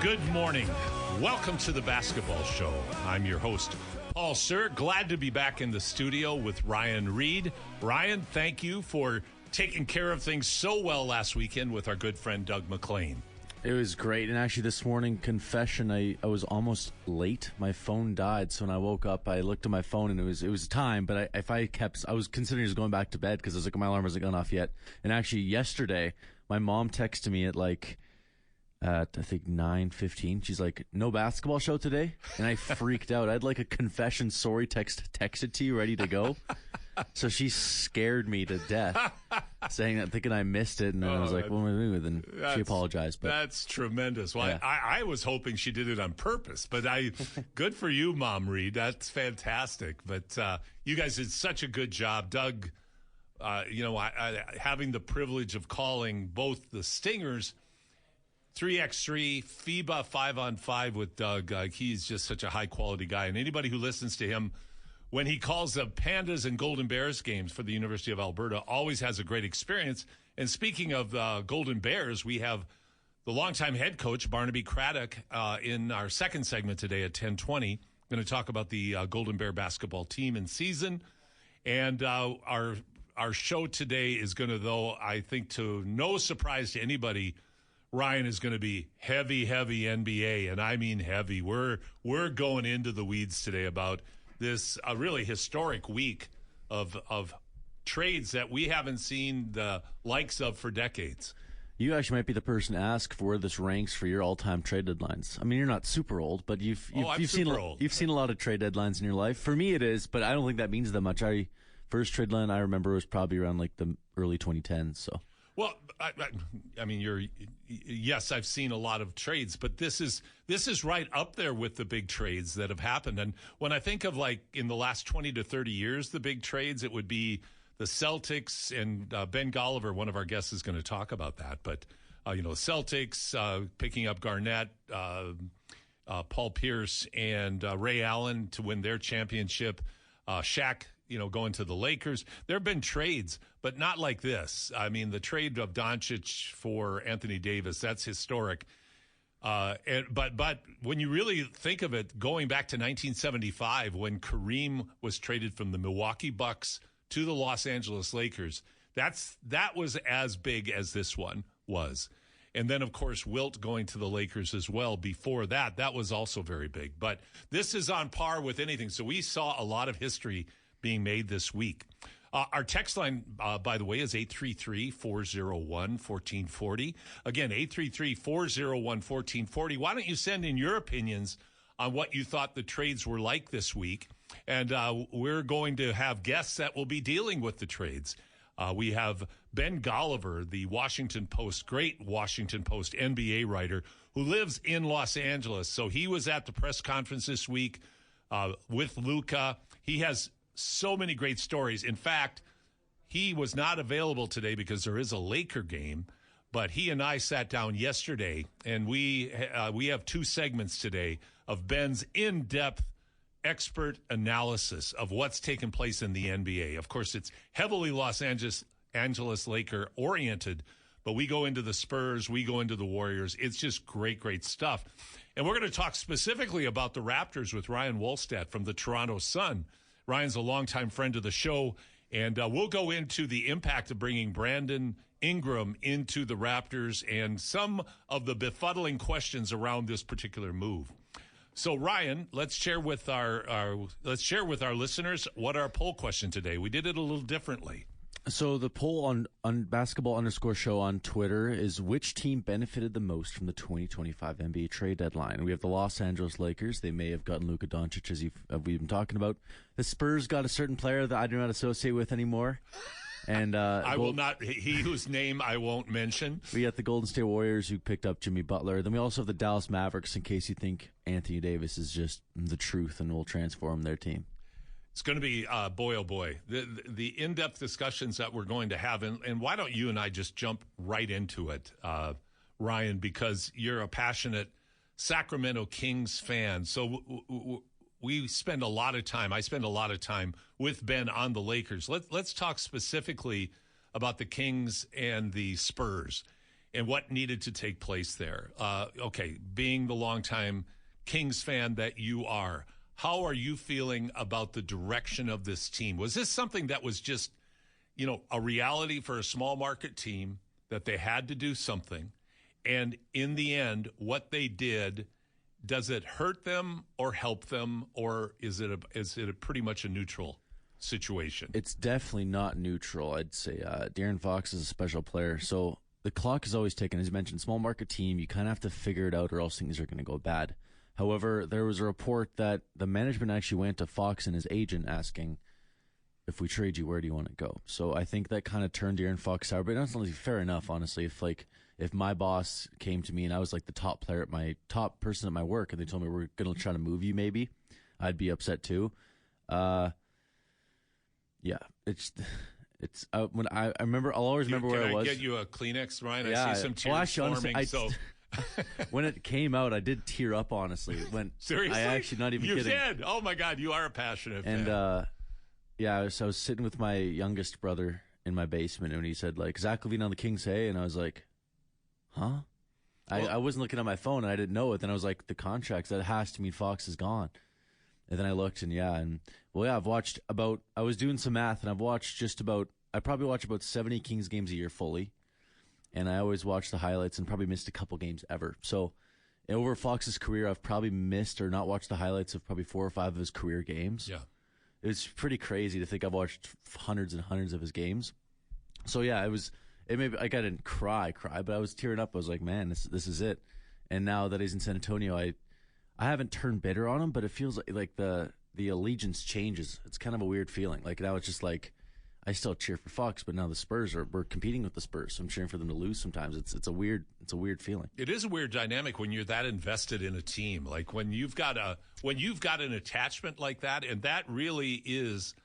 Good morning. Welcome to the Basketball Show. I'm your host, Paul Sir. Glad to be back in the studio with Ryan Reed. Ryan, thank you for taking care of things so well last weekend with our good friend Doug McClain. It was great, and actually this morning, confession, I was almost late. My phone died, so when I woke up, I looked at my phone, and it was time, but I was considering just going back to bed, because I was like, my alarm wasn't gone off yet. And actually, yesterday, my mom texted me at I think 9:15. She's like, "No basketball show today?" And I freaked out. I had like a confession sorry text texted to you ready to go. So she scared me to death, saying that, thinking I missed it. And I was like, "What am I doing?" And she apologized. But that's tremendous. Well, yeah. I was hoping she did it on purpose, but good for you, Mom Reed. That's fantastic. But you guys did such a good job, Doug. Having the privilege of calling both the Stingers 3x3, FIBA 5-on-5 with Doug. He's just such a high-quality guy. And anybody who listens to him when he calls the Pandas and Golden Bears games for the University of Alberta always has a great experience. And speaking of Golden Bears, we have the longtime head coach, Barnaby Craddock, in our second segment today at 10:20. Going to talk about the Golden Bear basketball team and season. And our show today is going to, though, I think to no surprise to anybody, Ryan, is going to be heavy NBA, and I mean heavy. We're going into the weeds today about this really historic week of trades that we haven't seen the likes of for decades. you actually might be the person to ask for where this ranks for your all-time trade deadlines. I mean, you're not super old, but you've seen a lot of trade deadlines in your life. For me, it is, but I don't think that means that much. First trade deadline I remember was probably around like the early 2010s. So. Well, I mean, yes, I've seen a lot of trades, but this is right up there with the big trades that have happened. And when I think of like in the last 20 to 30 years, the big trades, it would be the Celtics and Ben Golliver. One of our guests is going to talk about that. But, Celtics picking up Garnett, Paul Pierce, and Ray Allen to win their championship, Shaq, going to the Lakers. There have been trades, but not like this. I mean, the trade of Doncic for Anthony Davis, that's historic. But when you really think of it, going back to 1975, when Kareem was traded from the Milwaukee Bucks to the Los Angeles Lakers, that was as big as this one was. And then, of course, Wilt going to the Lakers as well. Before that, that was also very big. But this is on par with anything. So we saw a lot of history being made this week. Our text line, by the way, is 833-401-1440. Again, 833-401-1440. Why don't you send in your opinions on what you thought the trades were like this week? And we're going to have guests that will be dealing with the trades. We have Ben Golliver, the Washington Post, great Washington Post NBA writer, who lives in Los Angeles. So he was at the press conference this week with Luka. He has so many great stories. In fact, he was not available today because there is a Laker game, but he and I sat down yesterday, and we have two segments today of Ben's in-depth expert analysis of what's taken place in the NBA. Of course, it's heavily Los Angeles Laker oriented, but we go into the Spurs, we go into the Warriors. It's just great, great stuff. And we're going to talk specifically about the Raptors with Ryan Wolstadt from the Toronto Sun. Ryan's a longtime friend of the show, and we'll go into the impact of bringing Brandon Ingram into the Raptors and some of the befuddling questions around this particular move. So, Ryan, let's share with our listeners what our poll question today. We did it a little differently. So the poll on basketball_show on Twitter is which team benefited the most from the 2025 NBA trade deadline. We have the Los Angeles Lakers. They may have gotten Luka Doncic, as we've been talking about. The Spurs got a certain player that I do not associate with anymore. And will not. He whose name I won't mention. We got the Golden State Warriors, who picked up Jimmy Butler. Then we also have the Dallas Mavericks, in case you think Anthony Davis is just the truth and will transform their team. It's going to be, boy, oh boy, the in-depth discussions that we're going to have. And why don't you and I just jump right into it, Ryan, because you're a passionate Sacramento Kings fan. So I spend a lot of time with Ben on the Lakers. Let's talk specifically about the Kings and the Spurs. and what needed to take place there. Okay, being the longtime Kings fan that you are, how are you feeling about the direction of this team? Was this something that was just, a reality for a small market team that they had to do something? And in the end, what they did, does it hurt them or help them, or is it a pretty much a neutral situation? It's definitely not neutral, I'd say. De'Aaron Fox is a special player. So the clock is always ticking. As you mentioned, small market team, you kind of have to figure it out or else things are going to go bad. However, there was a report that the management actually went to Fox and his agent asking, if we trade you, where do you want to go? So I think that kind of turned De'Aaron Fox sour. But it's not fair enough, honestly. If my boss came to me and I was like the top person at my work, and they told me we're going to try to move you, maybe I'd be upset too. Yeah, it's when I remember, I'll always remember where I was. Can I get you a Kleenex, Ryan? Yeah, I see some tears forming. Honestly, when it came out, I did tear up. Honestly, seriously, I actually not even you kidding. You did. Oh my God, you are a passionate fan. And yeah, so I was sitting with my youngest brother in my basement, and he said like Zach LaVine on the Kings, hey, and I was like, huh? I wasn't looking at my phone, and I didn't know it. Then I was like, the contracts, that has to mean Fox is gone. And then I looked, and I've watched I was doing some math, and I've watched I probably watch about 70 Kings games a year fully. And I always watch the highlights and probably missed a couple games ever. So over Fox's career, I've probably missed or not watched the highlights of probably 4 or 5 of his career games. Yeah. It's pretty crazy to think I've watched hundreds and hundreds of his games. So yeah, I didn't cry, but I was tearing up. I was like, man, this is it. And now that he's in San Antonio, I haven't turned bitter on him, but it feels like the allegiance changes. It's kind of a weird feeling. Like now it's just like, I still cheer for Fox, but now the Spurs we're competing with the Spurs, so I'm cheering for them to lose sometimes. It's a weird feeling. It is a weird dynamic when you're that invested in a team. Like when you've got an attachment like that, and that really is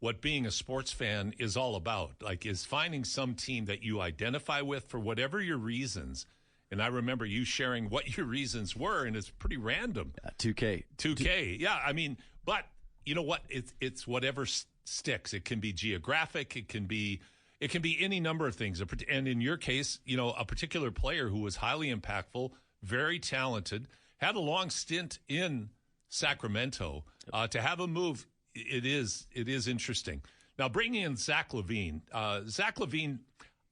what being a sports fan is all about. Like, is finding some team that you identify with for whatever your reasons. And I remember you sharing what your reasons were, and it's pretty random. Yeah, 2K. Yeah, I mean, but you know what? It's whatever sticks. It can be geographic. It can be any number of things. And in your case, a particular player who was highly impactful, very talented, had a long stint in Sacramento. To have him move, it is interesting. Now, bringing in Zach LaVine. Zach LaVine,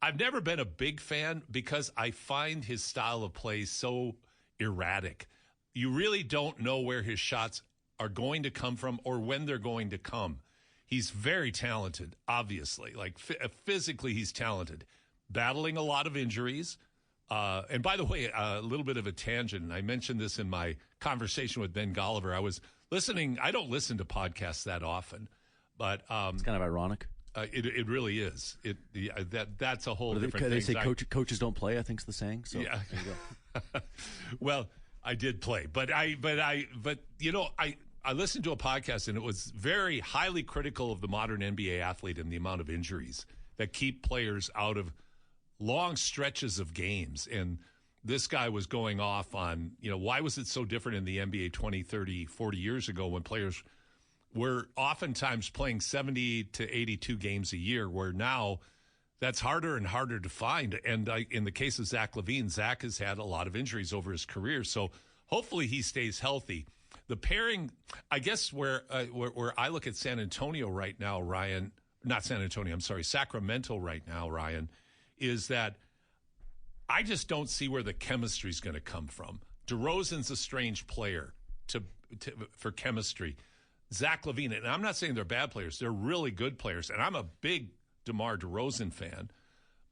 I've never been a big fan because I find his style of play so erratic. You really don't know where his shots are going to come from or when they're going to come. He's very talented, obviously. Like physically, he's talented. Battling a lot of injuries. And by the way, a little bit of a tangent. And I mentioned this in my conversation with Ben Golliver. I was listening. I don't listen to podcasts that often, but it's kind of ironic. It really is. That's a whole different thing. They say coaches don't play, I think is the saying. So yeah. There you go. Well, I did play, but I listened to a podcast, and it was very highly critical of the modern NBA athlete and the amount of injuries that keep players out of long stretches of games. And this guy was going off on, why was it so different in the NBA 20, 30, 40 years ago when players were oftentimes playing 70 to 82 games a year, where now that's harder and harder to find. And in the case of Zach LaVine, Zach has had a lot of injuries over his career. So hopefully he stays healthy. The pairing, I guess, where I look at San Antonio right now, Ryan, not San Antonio, I'm sorry, Sacramento right now, Ryan, is that I just don't see where the chemistry is going to come from. DeRozan's a strange player for chemistry. Zach LaVine, and I'm not saying they're bad players, they're really good players, and I'm a big DeMar DeRozan fan,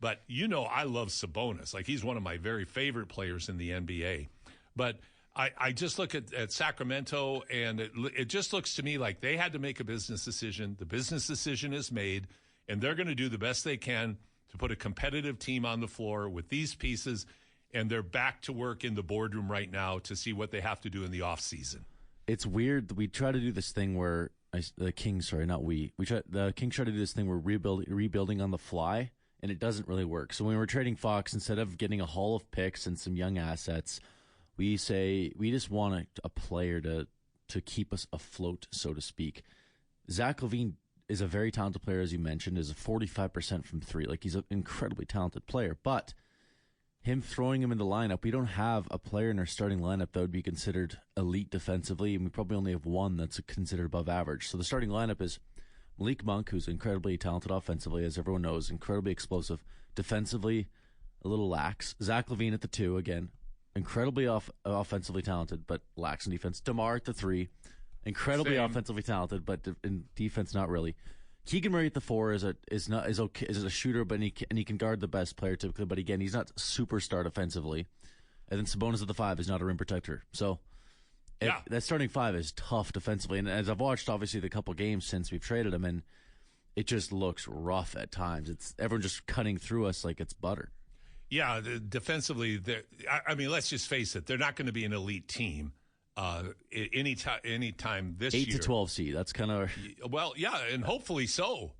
but I love Sabonis. Like, he's one of my very favorite players in the NBA. But I just look at Sacramento, and it just looks to me like they had to make a business decision. The business decision is made, and they're going to do the best they can to put a competitive team on the floor with these pieces, and they're back to work in the boardroom right now to see what they have to do in the offseason. It's weird. We try to do this thing where the Kings try to do this thing where rebuilding on the fly, and it doesn't really work. So when we're trading Fox, instead of getting a haul of picks and some young assets, we say we just want a player to keep us afloat, so to speak. Zach LaVine is a very talented player, as you mentioned, is a 45% from three. Like, he's an incredibly talented player, but him throwing him in the lineup, we don't have a player in our starting lineup that would be considered elite defensively, and we probably only have one that's considered above average. So the starting lineup is Malik Monk, who's incredibly talented offensively, as everyone knows, incredibly explosive. Defensively, a little lax. Zach LaVine at the 2, again, incredibly offensively talented, but lax in defense. DeMar at the 3, incredibly offensively talented, but in defense, not really. Keegan Murray at the 4 is a shooter, but he can guard the best player typically. But again, he's not superstar defensively. And then Sabonis at the 5 is not a rim protector. So that starting 5 is tough defensively. And as I've watched, obviously, the couple games since we've traded him, and it just looks rough at times. It's everyone just cutting through us like it's butter. Yeah, defensively, I mean, let's just face it. They're not going to be an elite team. Anytime this 8 year. 8 to 12 seed. That's kind of and hopefully so.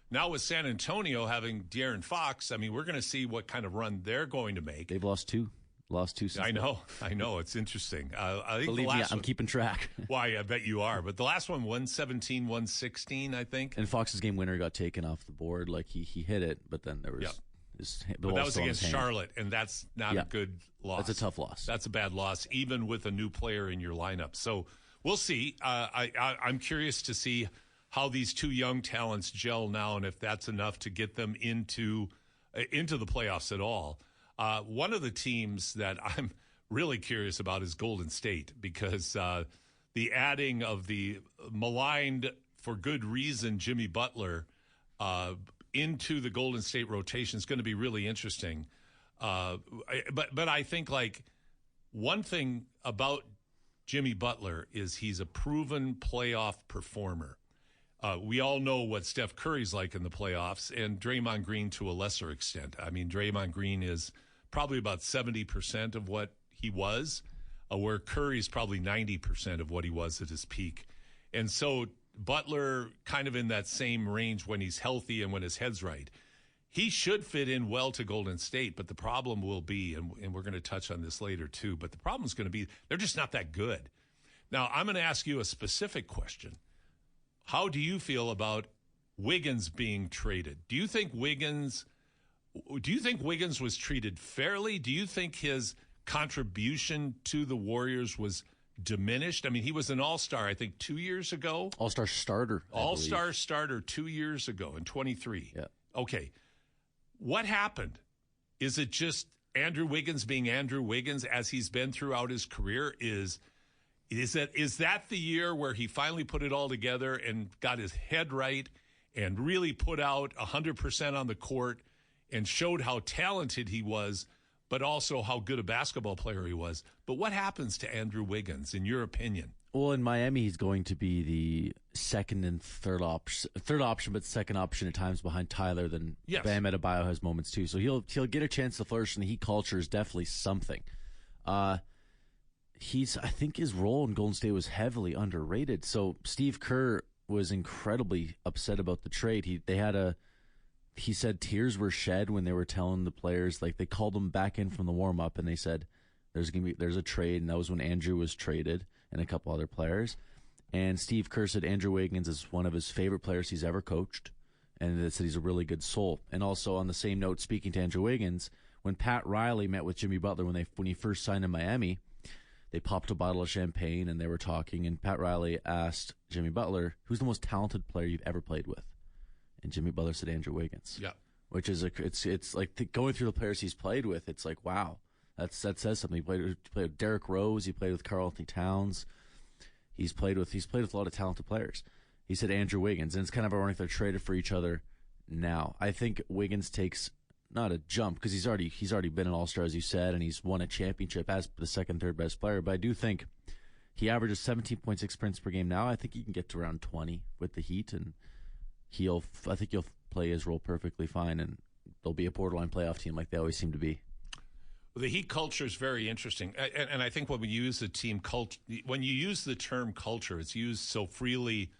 Now with San Antonio having De'Aaron Fox, I mean, we're going to see what kind of run they're going to make. They've lost two. Since I know. It's interesting. I think Believe the last me, I'm keeping track. Why? I bet you are. But the last one, 117, 116, I think. And Fox's game winner got taken off the board. Like he hit it, but then there was. Yep. But that was against Charlotte, and that's not a good loss. That's a tough loss. That's a bad loss, even with a new player in your lineup. So we'll see. I'm curious to see how these two young talents gel now, and if that's enough to get them into the playoffs at all. One of the teams that I'm really curious about is Golden State, because the adding of the maligned, for good reason, Jimmy Butler into the Golden State rotation is going to be really interesting. But I think, like, one thing about Jimmy Butler is he's a proven playoff performer. We all know what Steph Curry's like in the playoffs, and Draymond Green to a lesser extent. I mean, Draymond Green is probably about 70% of what he was, where Curry's probably 90% of what he was at his peak. And so Butler kind of in that same range when he's healthy and when his head's right. He should fit in well to Golden State, but the problem will be, and we're going to touch on this later too, but the problem is going to be they're just not that good. Now, I'm going to ask you a specific question. How do you feel about Wiggins being traded? Do you think Wiggins was treated fairly? Do you think his contribution to the Warriors was diminished? I mean, he was an all-star, I think, 2 years ago. All-star starter. All-star starter 2 years ago in 23. Yeah. Okay. What happened? Is it just Andrew Wiggins being Andrew Wiggins as he's been throughout his career? Is that the year where he finally put it all together and got his head right and really put out 100% on the court and showed how talented he was, but also how good a basketball player he was? But what happens to Andrew Wiggins, in your opinion? Well, in Miami, he's going to be the second and third option, but second option at times behind Tyler. Then Bam Adebayo has moments too, so he'll get a chance to flourish. And the Heat culture is definitely something. I think his role in Golden State was heavily underrated. So Steve Kerr was incredibly upset about the trade. He said tears were shed when they were telling the players, like, they called them back in from the warm up and they said there's a trade, and that was when Andrew was traded and a couple other players. And Steve Kerr said Andrew Wiggins is one of his favorite players he's ever coached, and they said he's a really good soul. And also, on the same note, speaking to Andrew Wiggins, when Pat Riley met with Jimmy Butler when he first signed in Miami, they popped a bottle of champagne and they were talking, and Pat Riley asked Jimmy Butler, who's the most talented player you've ever played with? And Jimmy Butler said Andrew Wiggins. Yeah. Which is it's like going through the players he's played with, it's like, wow. That says something. He played with Derrick Rose. He played with Karl Anthony Towns. He's played with a lot of talented players. He said Andrew Wiggins, and it's kind of ironic they're traded for each other now. I think Wiggins takes not a jump because he's already been an All-Star, as you said, and he's won a championship as the second, third best player. But I do think he averages 17.6 points per game now. I think he can get to around 20 with the Heat, and I think he'll play his role perfectly fine, and they'll be a borderline playoff team like they always seem to be. The Heat culture is very interesting, and I think when we use when you use the term culture, it's used so freely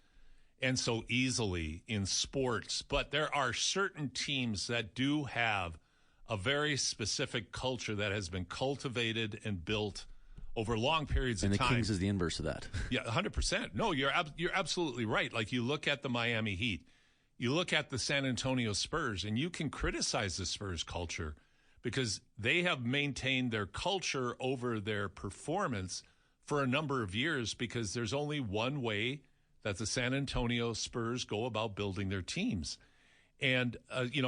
and so easily in sports. But there are certain teams that do have a very specific culture that has been cultivated and built over long periods of time. And the Kings is the inverse of that. Yeah, 100%. No, you're absolutely right. Like, you look at the Miami Heat, you look at the San Antonio Spurs, and you can criticize the Spurs culture. because they have maintained their culture over their performance for a number of years, because there's only one way that the San Antonio Spurs go about building their teams. And,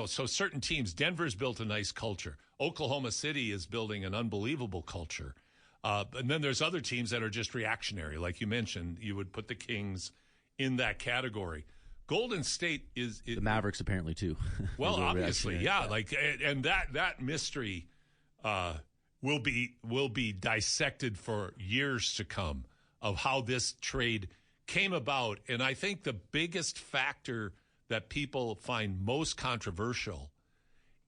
so certain teams, Denver's built a nice culture. Oklahoma City is building an unbelievable culture. And then there's other teams that are just reactionary. Like you mentioned, you would put the Kings in that category. Golden State is the Mavericks apparently too. Well, obviously, yeah. Like, and that mystery will be dissected for years to come of how this trade came about. And I think the biggest factor that people find most controversial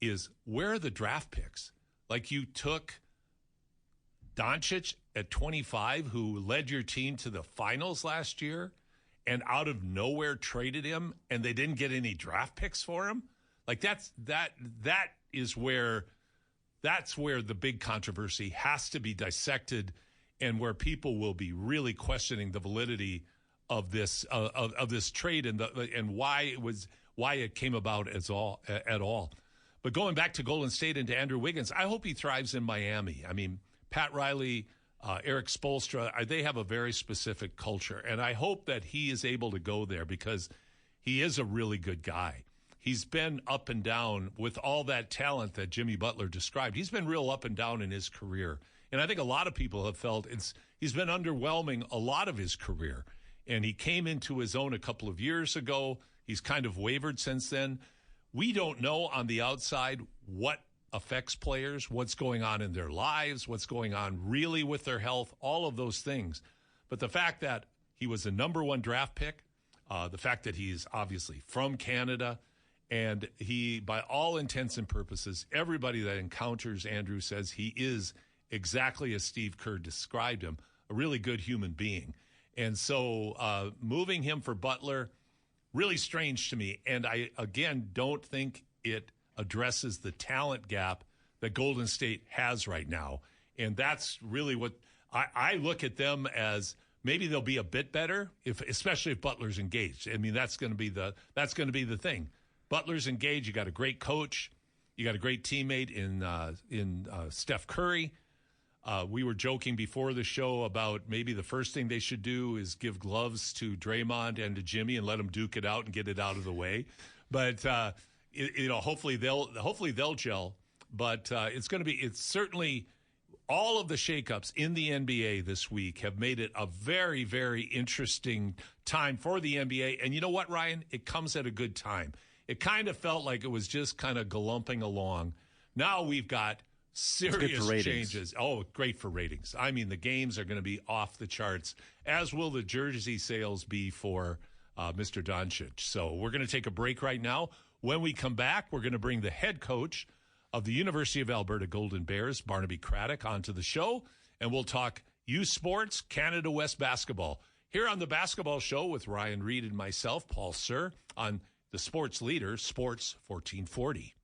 is, where are the draft picks? Like, you took Doncic at 25, who led your team to the finals last year, and out of nowhere traded him, and they didn't get any draft picks for him. Like, that's where the big controversy has to be dissected, and where people will be really questioning the validity of this trade and why it came about at all. But going back to Golden State and to Andrew Wiggins, I hope he thrives in Miami. I mean, Pat Riley, Eric Spoelstra, they have a very specific culture, and I hope that he is able to go there, because he is a really good guy. He's been up and down with all that talent that Jimmy Butler described. He's been real up and down in his career, and I think a lot of people have felt he's been underwhelming a lot of his career. And he came into his own a couple of years ago. He's kind of wavered since then. We don't know on the outside what affects players, what's going on in their lives, what's going on really with their health, all of those things. But the fact that he was a number one draft pick, the fact that he's obviously from Canada, and he, by all intents and purposes, everybody that encounters Andrew says he is exactly as Steve Kerr described him, a really good human being. And so moving him for Butler, really strange to me. And I, again, don't think it addresses the talent gap that Golden State has right now. And that's really what I look at them as. Maybe they'll be a bit better, especially if Butler's engaged. I mean, that's going to be the thing. Butler's engaged. You got a great coach. You got a great teammate in Steph Curry. We were joking before the show about maybe the first thing they should do is give gloves to Draymond and to Jimmy and let them duke it out and get it out of the way. But hopefully they'll gel. But it's certainly all of the shakeups in the NBA this week have made it a very, very interesting time for the NBA. And you know what, Ryan? It comes at a good time. It kind of felt like it was just kind of galumping along. Now we've got serious changes. Oh, great for ratings. I mean, the games are going to be off the charts, as will the jersey sales be for Mr. Doncic. So we're going to take a break right now. When we come back, we're going to bring the head coach of the University of Alberta Golden Bears, Barnaby Craddock, onto the show, and we'll talk U Sports, Canada West basketball, here on the Basketball Show with Ryan Reed and myself, Paul Sir, on the Sports Leader, Sports 1440.